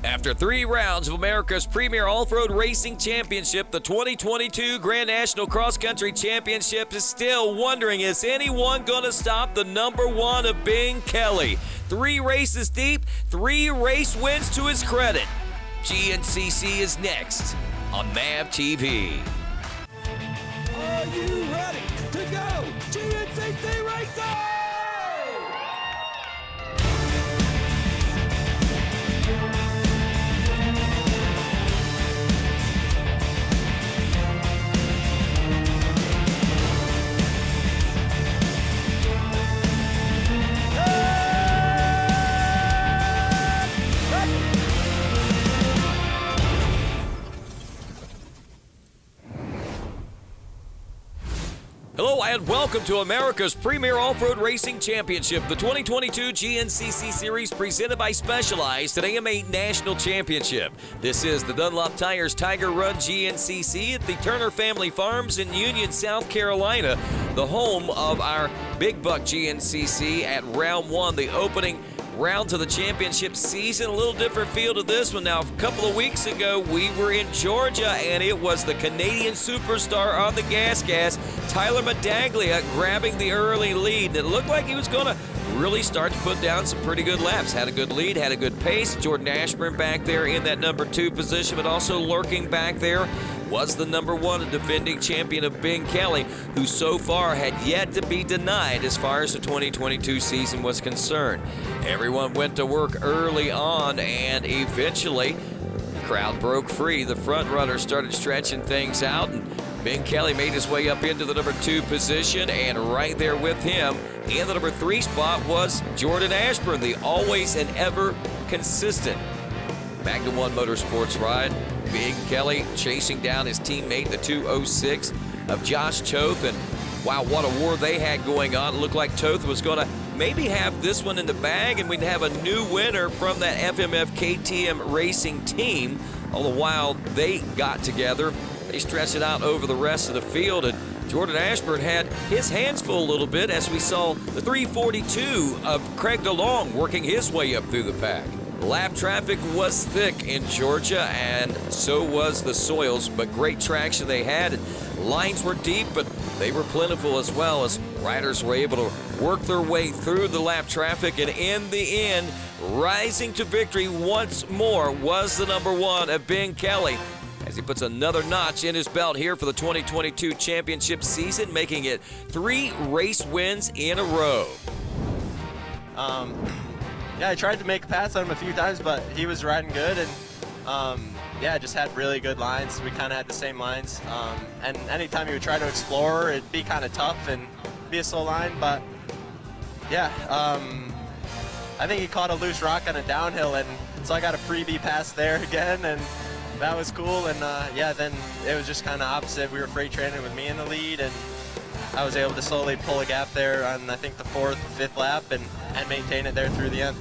After 3 rounds of America's premier off-road racing championship, the 2022 Grand National Cross Country Championship is still wondering, is anyone going to stop the number 1 of Ben Kelly? 3 races deep, 3 race wins to his credit. GNCC is next on MAV TV. Are you ready to go? GNCC Racing! Hello and welcome to America's premier off-road racing championship, the 2022 GNCC Series presented by Specialized at AMA National Championship. This is the Dunlop Tires Tiger Run GNCC at the Turner Family Farms in Union, South Carolina, the home of our Big Buck GNCC at round 1, the opening round to the championship season. A little different feel to this one. Now, a couple of weeks ago, we were in Georgia, and it was the Canadian superstar on the gas, Tyler Medaglia, grabbing the early lead. And it looked like he was going to really start to put down some pretty good laps. Had a good lead, had a good pace. Jordan Ashburn back there in that number 2 position, but also lurking back there was the number 1 and defending champion of Ben Kelly, who so far had yet to be denied as far as the 2022 season was concerned. Everyone went to work early on, and eventually the crowd broke free. The front runner started stretching things out, and Ben Kelly made his way up into the number 2 position, and right there with him in the number 3 spot was Jordan Ashburn, the always and ever consistent Magnum 1 Motorsports ride. Ben Kelly chasing down his teammate, the 206 of Josh Toth, and wow, what a war they had going on. It looked like Toth was going to maybe have this one in the bag, and we'd have a new winner from that FMF KTM racing team. All the while they got together, they stretched it out over the rest of the field, and Jordan Ashburn had his hands full a little bit as we saw the 342 of Craig DeLong working his way up through the pack. Lap traffic was thick in Georgia, and so was the soils, but great traction they had. Lines were deep, but they were plentiful as well, as riders were able to work their way through the lap traffic, and in the end, rising to victory once more was the number 1 of Ben Kelly, as he puts another notch in his belt here for the 2022 championship season, making it 3 race wins in a row. Yeah, I tried to make a pass on him a few times, but he was riding good, and yeah, just had really good lines. We kind of had the same lines, and anytime he would try to explore, it'd be kind of tough and be a slow line, but yeah, I think he caught a loose rock on a downhill, and so I got a freebie pass there again, and that was cool. And yeah, then it was just kind of opposite. We were freight training with me in the lead, and I was able to slowly pull a gap there on, I think, the 4th, 5th lap, and maintain it there through the end.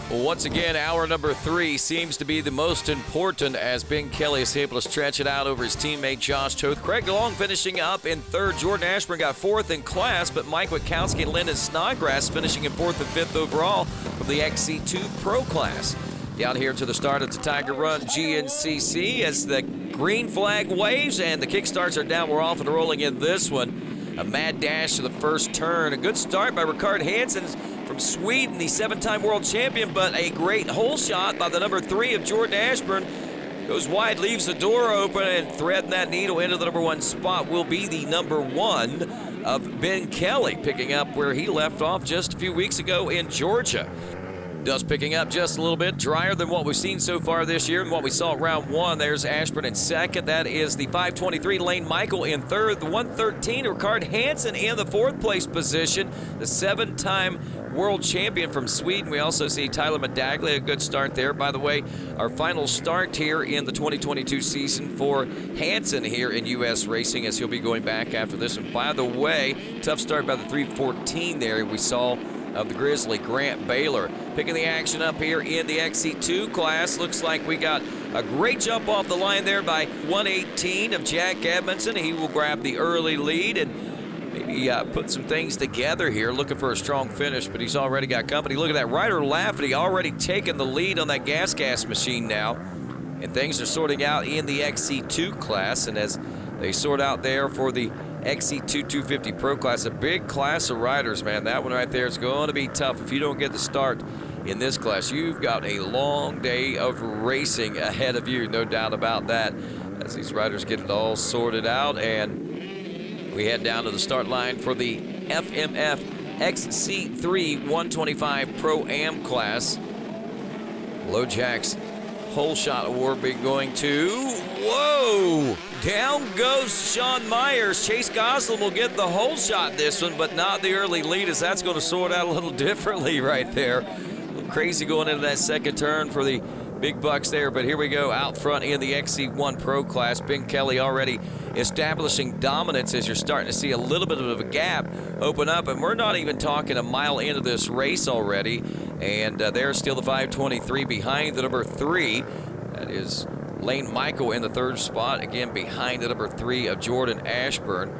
Well, once again, hour number 3 seems to be the most important, as Ben Kelly is able to stretch it out over his teammate Josh Toth. Craig DeLong finishing up in 3rd. Jordan Ashburn got 4th in class, but Mike Witkowski and Lyndon Snodgrass finishing in 4th and 5th overall from the XC2 Pro class. Down here to the start of the Tiger Run GNCC as the green flag waves and the kickstarts are down. We're off and rolling in this one. A mad dash to the first turn. A good start by Rickard Hansen from Sweden, the 7-time world champion, but a great hole shot by the number 3 of Jordan Ashburn. Goes wide, leaves the door open, and threading that needle into the number 1 spot will be the number 1 of Ben Kelly, picking up where he left off just a few weeks ago in Georgia. Dust picking up just a little bit, drier than what we've seen so far this year and what we saw at round 1. There's Ashburn in 2nd. That is the 523 Lane Michael in 3rd. The 113 Rickard Hansen in the 4th place position. The 7-time world champion from Sweden. We also see Tyler Medaglia, a good start there. By the way, our final start here in the 2022 season for Hansen here in U.S. Racing, as he'll be going back after this one. By the way, tough start by the 314 there we saw of the Grizzly, Grant Baylor. Picking the action up here in the XC2 class. Looks like we got a great jump off the line there by 118 of Jack Edmondson. He will grab the early lead, and maybe put some things together here, looking for a strong finish, but he's already got company. Look at that, Ryder Lafferty already taking the lead on that gas machine now, and things are sorting out in the XC2 class, and as they sort out there for the XC2 250 Pro class, a big class of riders, man. That one right there is going to be tough. If you don't get the start in this class, you've got a long day of racing ahead of you, no doubt about that, as these riders get it all sorted out. And we head down to the start line for the FMF XC3 125 Pro-Am class. LoJack's Hole Shot Award being going to, whoa, down goes Sean Myers. Chase Goslin will get the hole shot this one, but not the early lead, as that's going to sort out a little differently right there. A little crazy going into that second turn for the big bucks there, but here we go out front in the XC1 Pro class. Ben Kelly already establishing dominance as you're starting to see a little bit of a gap open up, and we're not even talking a mile into this race already, and there's still the 523 behind the number 3. That is Lane Michael in the 3rd spot, again behind the number 3 of Jordan Ashburn.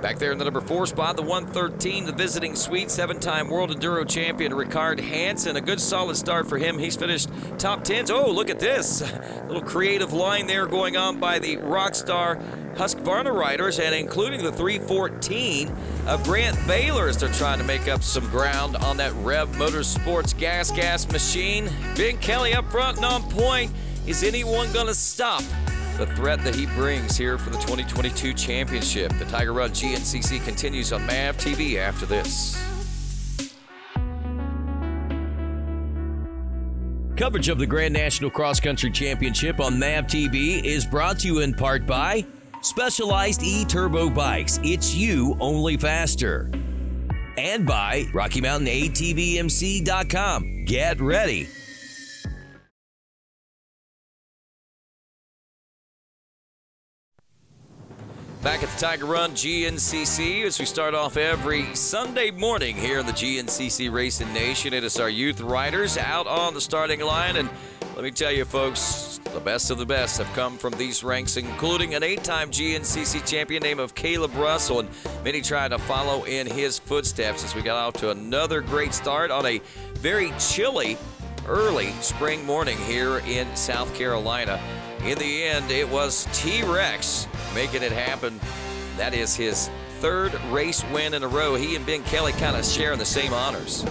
Back there in the number 4 spot, the 113, the visiting Swede, 7-time World Enduro champion Ricard Hansen. A good solid start for him. He's finished top 10s. Oh, look at this. A little creative line there going on by the Rockstar Husqvarna riders, and including the 314 of Grant Baylor as they're trying to make up some ground on that Rev Motorsports gas machine. Ben Kelly up front and on point. Is anyone going to stop the threat that he brings here for the 2022 championship? The Tiger Run GNCC continues on MAV TV after this. Coverage of the Grand National Cross Country Championship on MAV TV is brought to you in part by Specialized E-Turbo Bikes. It's you, only faster. And by RockyMountainATVMC.com. Get ready. Back at the Tiger Run GNCC as we start off every Sunday morning here in the GNCC Racing Nation. It is our youth riders out on the starting line, and let me tell you folks, the best of the best have come from these ranks, including an 8-time GNCC champion named of Caleb Russell, and many tried to follow in his footsteps as we got out to another great start on a very chilly early spring morning here in South Carolina. In the end, it was T-Rex making it happen. That is his 3rd race win in a row. He and Ben Kelly kind of sharing the same honors.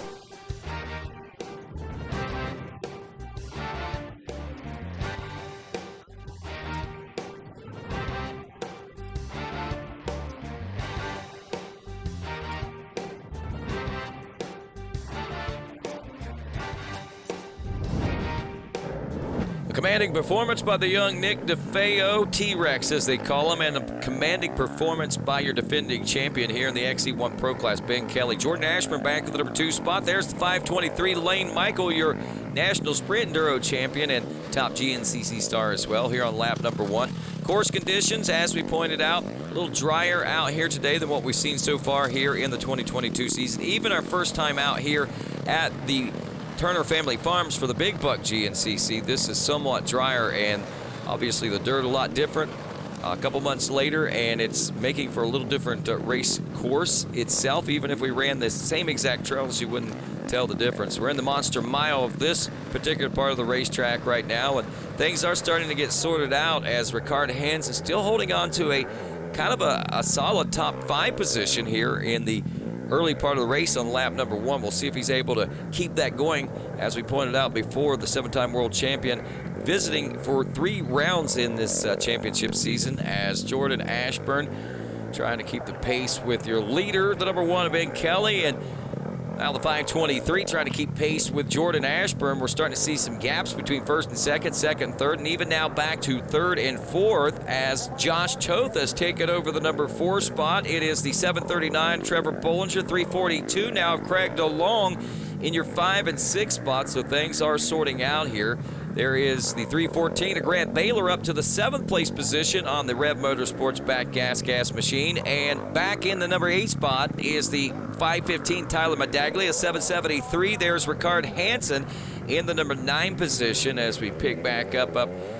Commanding performance by the young Nick DeFeo, T-Rex as they call him, and a commanding performance by your defending champion here in the XC1 Pro Class, Ben Kelly. Jordan Ashburn back to the number 2 spot. There's the 523, Lane Michael, your National Sprint Enduro champion and top GNCC star as well here on lap number 1. Course conditions, as we pointed out, a little drier out here today than what we've seen so far here in the 2022 season. Even our first time out here at the Turner Family Farms for the Big Buck GNCC, this is somewhat drier, and obviously the dirt a lot different a couple months later, and it's making for a little different race course itself. Even if we ran the same exact trails, you wouldn't tell the difference. We're in the Monster Mile of this particular part of the racetrack right now, and things are starting to get sorted out as Ricard Hansen still holding on to a kind of a solid top 5 position here in the early part of the race on lap number 1. We'll see if he's able to keep that going. As we pointed out before, the 7-time world champion visiting for 3 rounds in this championship season, as Jordan Ashburn trying to keep the pace with your leader, the number 1 of Ben Kelly, and now the 523 trying to keep pace with Jordan Ashburn. We're starting to see some gaps between 1st and 2nd, 2nd and 3rd, and even now back to 3rd and 4th as Josh Toth has taken over the number 4 spot. It is the 739 Trevor Bollinger, 342 now of Craig DeLong in your 5 and 6 spots, so things are sorting out here. There is the 314 of Grant Baylor up to the 7th place position on the Rev Motorsports back gas machine. And back in the number 8 spot is the 515 Tyler Medaglia, 773. There's Ricard Hansen in the number 9 position as we pick back up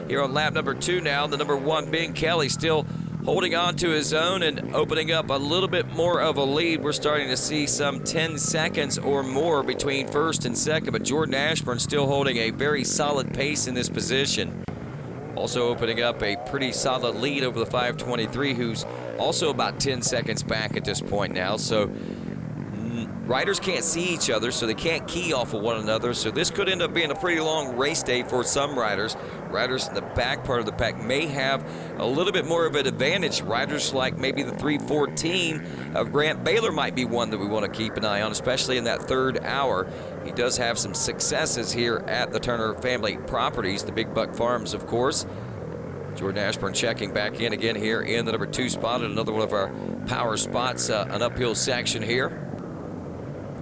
here on lap number 2 now. The number 1, Ben Kelly, still holding on to his own and opening up a little bit more of a lead. We're starting to see some 10 seconds or more between first and second, but Jordan Ashburn still holding a very solid pace in this position. Also opening up a pretty solid lead over the 523, who's also about 10 seconds back at this point now. So riders can't see each other, so they can't key off of one another. So this could end up being a pretty long race day for some riders. Riders in the back part of the pack may have a little bit more of an advantage. Riders like maybe the 314 of Grant Baylor might be one that we want to keep an eye on, especially in that third hour. He does have some successes here at the Turner family properties, the Big Buck Farms, of course. Jordan Ashburn checking back in again here in the number 2 spot at another one of our power spots, an uphill section here.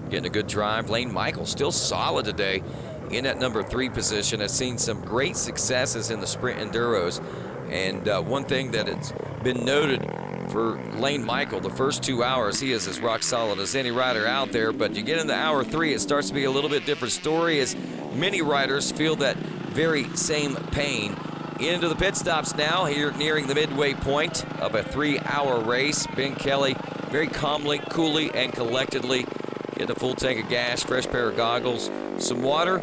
Getting a good drive. Lane Michael still solid today in that number 3 position. Has seen some great successes in the sprint enduros. And one thing that has been noted for Lane Michael, the first 2 hours, he is as rock solid as any rider out there. But you get into hour 3, it starts to be a little bit different story as many riders feel that very same pain. Into the pit stops now here nearing the midway point of a 3-hour race. Ben Kelly very calmly, coolly, and collectedly getting a full tank of gas, fresh pair of goggles, some water,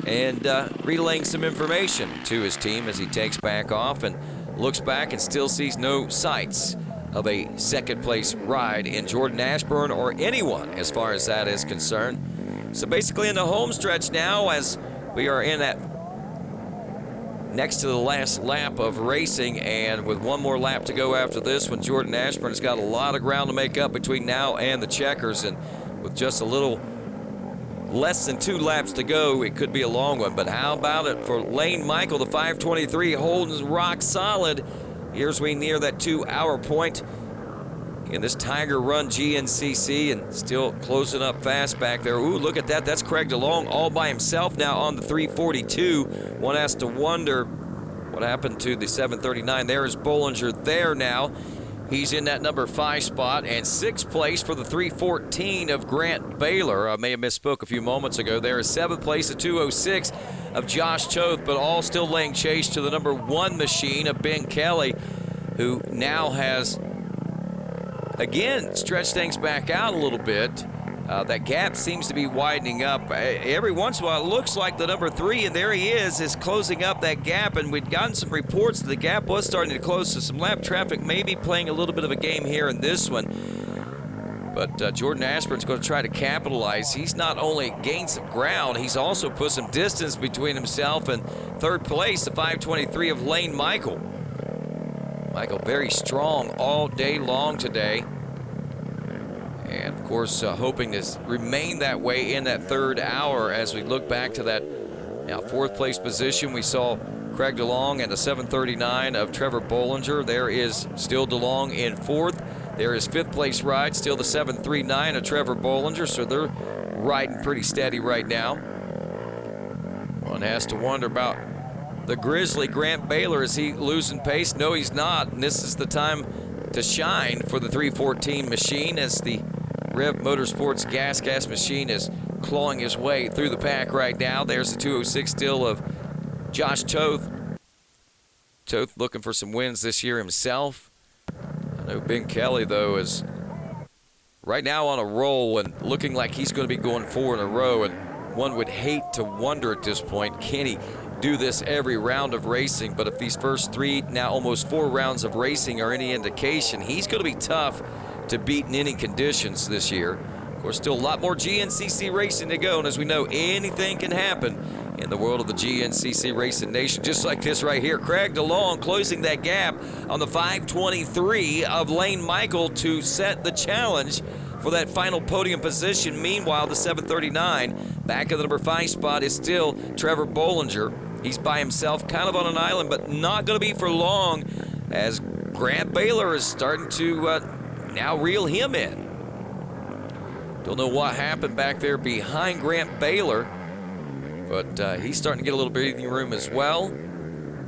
and relaying some information to his team as he takes back off and looks back and still sees no sights of a second place ride in Jordan Ashburn or anyone as far as that is concerned. So basically in the home stretch now, as we are in that next to the last lap of racing, and with one more lap to go after this one, Jordan Ashburn has got a lot of ground to make up between now and the checkers, and with just a little less than 2 laps to go, it could be a long one. But how about it for Lane Michael, the 523, holding rock solid here as we near that 2-hour point in this Tiger Run GNCC, and still closing up fast back there. Ooh, look at that. That's Craig DeLong all by himself now on the 342. One has to wonder what happened to the 739. There is Bollinger there now. He's in that number 5 spot, and 6th place for the 314 of Grant Baylor. I may have misspoke a few moments ago. There is 7th place at 206 of Josh Choate, but all still laying chase to the number 1 machine of Ben Kelly, who now has, again, stretched things back out a little bit. That gap seems to be widening up. Every once in a while, it looks like the number 3, and there he is closing up that gap. And we'd gotten some reports that the gap was starting to close, so some lap traffic may be playing a little bit of a game here in this one. But Jordan Ashburn's going to try to capitalize. He's not only gained some ground, he's also put some distance between himself and 3rd place, the 523 of Lane Michael. Michael very strong all day long today. And, of course, hoping to remain that way in that 3rd hour as we look back to that now 4th place position. We saw Craig DeLong and the 739 of Trevor Bollinger. There is still DeLong in 4th. There is 5th place ride, still the 739 of Trevor Bollinger. So they're riding pretty steady right now. One has to wonder about the Grizzly Grant Baylor. Is he losing pace? No, he's not. And this is the time to shine for the 314 machine as the Rev Motorsports gas machine is clawing his way through the pack right now. There's the 206 still of Josh Choate. Choate looking for some wins this year himself. I know Ben Kelly, though, is right now on a roll and looking like he's going to be going 4 in a row. And one would hate to wonder at this point, can he do this every round of racing? But if these first 3, now almost 4 rounds of racing are any indication, he's going to be tough to beat in any conditions this year. Of course, still a lot more GNCC racing to go, and as we know, anything can happen in the world of the GNCC racing nation, just like this right here. Craig DeLong closing that gap on the 523 of Lane Michael to set the challenge for that final podium position. Meanwhile, the 739 back of the number 5 spot is still Trevor Bollinger. He's by himself, kind of on an island, but not going to be for long as Grant Baylor is starting to now reel him in. Don't know what happened back there behind Grant Baylor, but he's starting to get a little breathing room as well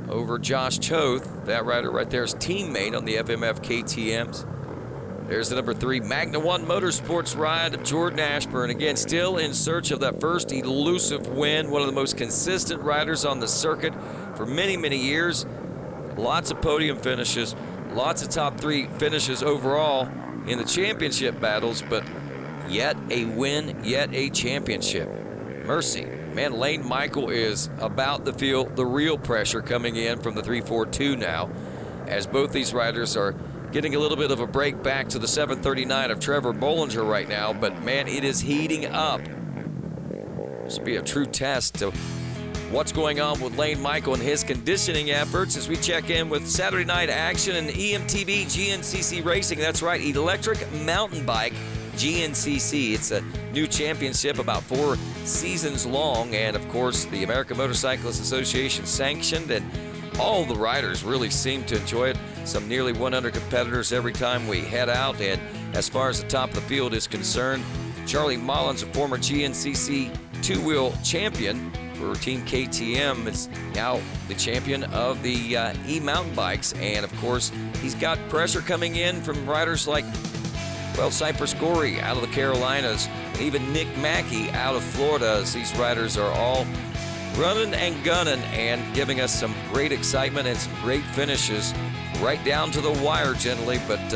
over Josh Choate. That rider right there is teammate on the FMF KTMs. There's the number 3 Magna One Motorsports ride of Jordan Ashburn. Again, still in search of that first elusive win. One of the most consistent riders on the circuit for many, many years. Lots of podium finishes, lots of top 3 finishes overall in the championship battles, but yet a win, yet a championship. Mercy. Man, Lane Michael is about to feel the real pressure coming in from the 342 now, as both these riders are getting a little bit of a break back to the 739 of Trevor Bollinger right now, but man, it is heating up. This will be a true test to what's going on with Lane Michael and his conditioning efforts as we check in with Saturday night action in EMTB GNCC Racing. That's right, electric mountain bike GNCC. It's a new championship about 4 seasons long, and of course the American Motorcyclists Association sanctioned, and all the riders really seem to enjoy it. Some nearly 100 competitors every time we head out, and as far as the top of the field is concerned, Charlie Mullins, a former GNCC two-wheel champion for Team KTM, is now the champion of the e-mountain bikes, and of course he's got pressure coming in from riders like, well, Cypress Gorey out of the Carolinas, and even Nick Mackey out of Florida, as these riders are all running and gunning and giving us some great excitement and some great finishes right down to the wire generally. But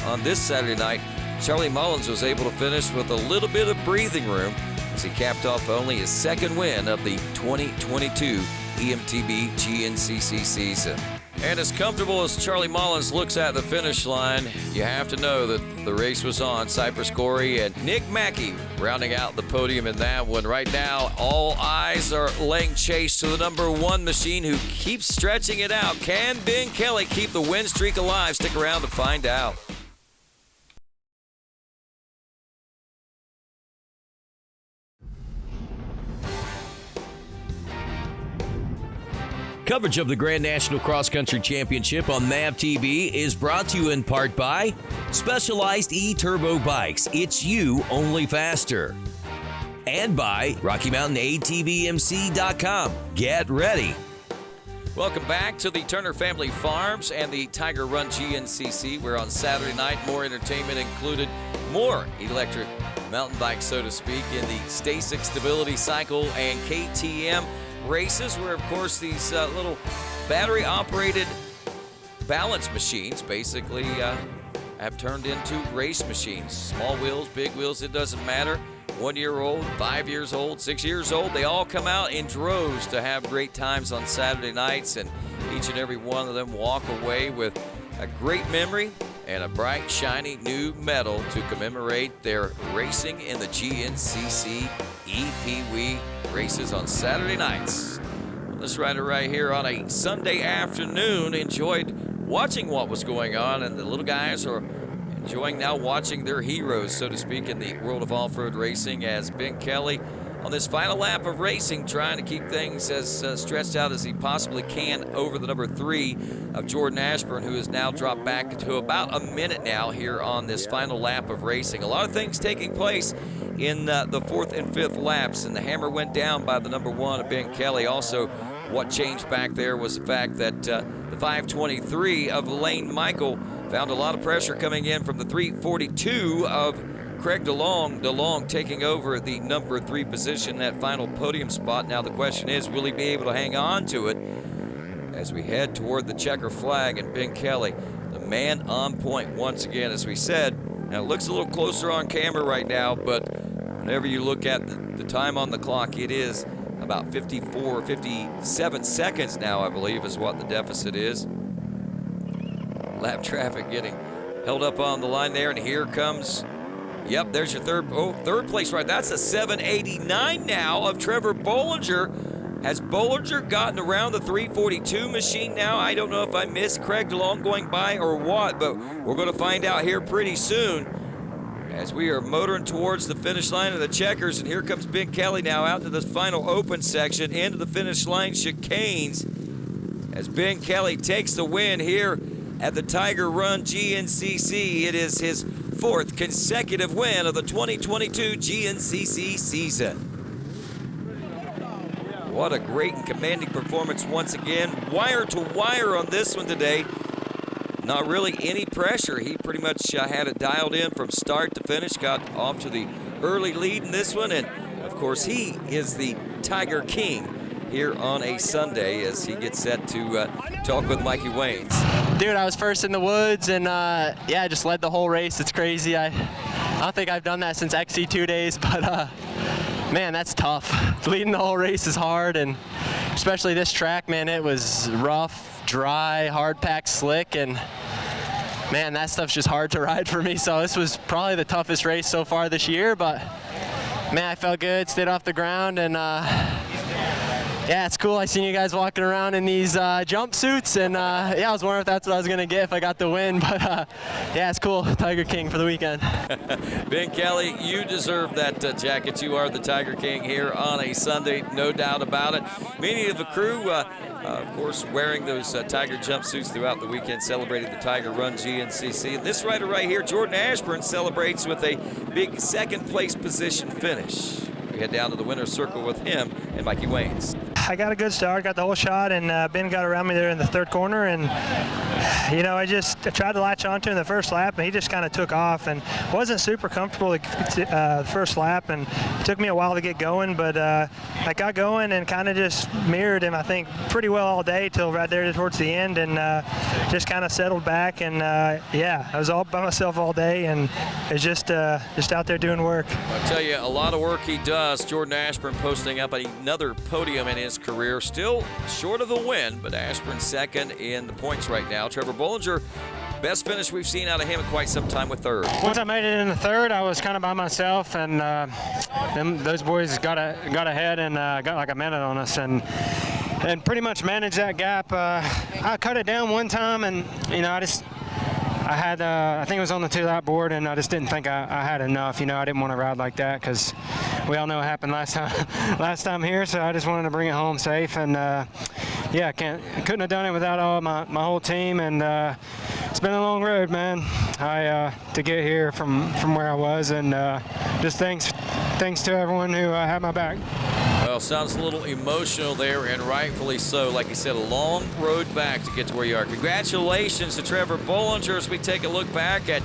on this Saturday night, Charlie Mullins was able to finish with a little bit of breathing room as he capped off only his 2nd win of the 2022 EMTB GNCC season. And as comfortable as Charlie Mullins looks at the finish line, you have to know that the race was on. Cypress Gorey and Nick Mackey rounding out the podium in that one. Right now, all eyes are laying chase to the number 1 machine who keeps stretching it out. Can Ben Kelly keep the win streak alive? Stick around to find out. Coverage of the Grand National Cross Country Championship on MAV TV is brought to you in part by Specialized E-Turbo Bikes. It's you, only faster. And by RockyMountainATVMC.com. Get ready. Welcome back to the Turner Family Farms and the Tiger Run GNCC, where on Saturday night, more entertainment included more electric mountain bikes, so to speak, in the STACYC Stability Cycle and KTM races, where of course these little battery-operated balance machines basically have turned into race machines. Small wheels, big wheels, it doesn't matter. 1 year old, 5 years old, 6 years old, they all come out in droves to have great times on Saturday nights, and each and every one of them walk away with a great memory and a bright, shiny new medal to commemorate their racing in the GNCC EPW races on Saturday nights. This rider right here on a Sunday afternoon enjoyed watching what was going on, and the little guys are enjoying now watching their heroes, so to speak, in the world of off-road racing, as Ben Kelly on this final lap of racing trying to keep things as stretched out as he possibly can over the number 3 of Jordan Ashburn, who has now dropped back to about a minute now here on this final lap of racing. A lot of things taking place in the 4th and 5th laps, and the hammer went down by the number 1 of Ben Kelly. Also, what changed back there was the fact that the 523 of Lane Michael found a lot of pressure coming in from the 342 of Craig DeLong. DeLong taking over the number 3 position, that final podium spot. Now the question is, will he be able to hang on to it as we head toward the checker flag? And Ben Kelly, the man on point once again, as we said. Now it looks a little closer on camera right now, but whenever you look at the time on the clock, it is about 54, 57 seconds now, I believe, is what the deficit is. Lap traffic getting held up on the line there, and here comes, yep, there's your third place right. That's a 789 now of Trevor Bollinger. Has Bollinger gotten around the 342 machine now? I don't know if I missed Craig DeLong going by or what, but we're going to find out here pretty soon as we are motoring towards the finish line of the checkers. And here comes Ben Kelly now out to the final open section, into the finish line chicanes, as Ben Kelly takes the win here at the Tiger Run GNCC. It is his 4th consecutive win of the 2022 GNCC season. What a great and commanding performance once again. Wire to wire on this one today. Not really any pressure. He pretty much had it dialed in from start to finish. Got off to the early lead in this one. And, of course, he is the Tiger King here on a Sunday as he gets set to talk with Mikey Waynes. Dude, I was first in the woods, and yeah, I just led the whole race. It's crazy. I don't think I've done that since XC2 days, but man, that's tough. Leading the whole race is hard, and especially this track, man, it was rough, dry, hard packed, slick, and man, that stuff's just hard to ride for me. So this was probably the toughest race so far this year, but man, I felt good, stayed off the ground, and yeah, it's cool. I seen you guys walking around in these jumpsuits, and yeah, I was wondering if that's what I was gonna get if I got the win, but yeah, it's cool. Tiger King for the weekend. Ben Kelly, you deserve that jacket. You are the Tiger King here on a Sunday, no doubt about it. Many of the crew, of course, wearing those Tiger jumpsuits throughout the weekend, celebrating the Tiger Run GNCC. And this rider right here, Jordan Ashburn, celebrates with a big second place position finish. We head down to the winner's circle with him and Mikey Waynes. I got a good start, got the whole shot, and Ben got around me there in the third corner, and you know, I tried to latch onto him in the first lap, and he just kind of took off, and wasn't super comfortable the first lap, and it took me a while to get going, but I got going and kind of just mirrored him, I think, pretty well all day till right there towards the end, and just kind of settled back, and yeah, I was all by myself all day, and it's just out there doing work. I'll tell you, a lot of work he does. Jordan Ashburn posting up another podium in his career, still short of the win, but Ashburn second in the points right now. Trevor Bollinger, best finish we've seen out of him in quite some time with third. Once I made it in the third, I was kind of by myself, and those boys got ahead and got like a minute on us, and pretty much managed that gap. I cut it down one time, and you know, I think it was on the 2-lap board, and I just didn't think I had enough. You know, I didn't want to ride like that because we all know what happened last time here. So I just wanted to bring it home safe, and yeah, couldn't have done it without all my whole team. And it's been a long road, man. To get here from where I was, and just thanks to everyone who had my back. Well, sounds a little emotional there, and rightfully so. Like you said, a long road back to get to where you are. Congratulations to Trevor Bollinger as we take a look back at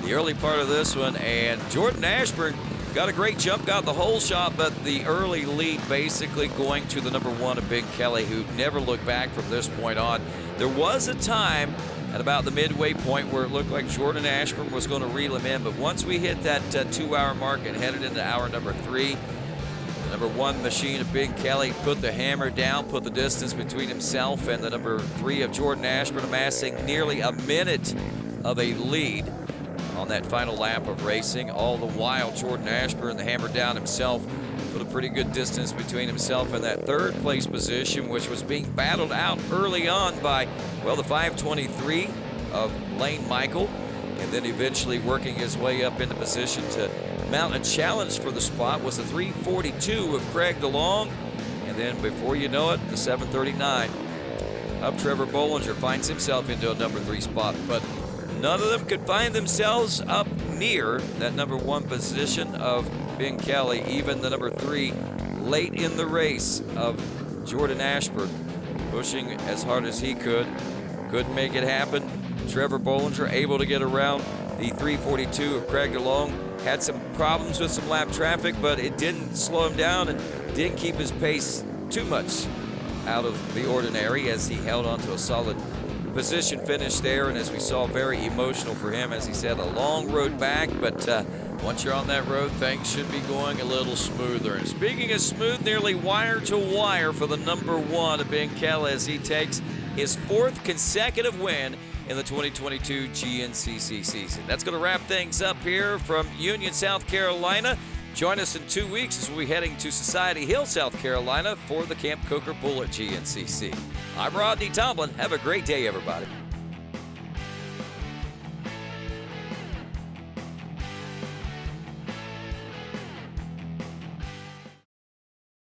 the early part of this one. And Jordan Ashburn got a great jump, got the whole shot, but the early lead basically going to the number one of Big Kelly, who never looked back from this point on. There was a time at about the midway point where it looked like Jordan Ashburn was going to reel him in, but once we hit that 2-hour mark and headed into hour number 3, number one machine of Big Kelly put the hammer down, put the distance between himself and the number 3 of Jordan Ashburn, amassing nearly a minute of a lead on that final lap of racing. All the while, Jordan Ashburn, the hammer down himself, put a pretty good distance between himself and that third place position, which was being battled out early on by, well, the 523 of Lane Michael, and then eventually working his way up into position to mount a challenge for the spot was the 342 of Craig DeLong, and then before you know it, the 739 of Trevor Bollinger finds himself into a number 3 spot, but none of them could find themselves up near that number 1 position of Ben Kelly, even the number 3 late in the race of Jordan Ashburn, pushing as hard as he couldn't make it happen. Trevor Bollinger able to get around the 342 of Craig DeLong. Had some problems with some lap traffic, but it didn't slow him down and didn't keep his pace too much out of the ordinary as he held on to a solid position finish there. And as we saw, very emotional for him, as he said, a long road back, but once you're on that road, things should be going a little smoother. And speaking of smooth, nearly wire to wire for the number 1 of Ben Kelly as he takes his 4th consecutive win in the 2022 GNCC season. That's going to wrap things up here from Union, South Carolina. Join us in 2 weeks as we'll be heading to Society Hill, South Carolina for the Camp Coker Bullet GNCC. I'm Rodney Tomlin. Have a great day, everybody.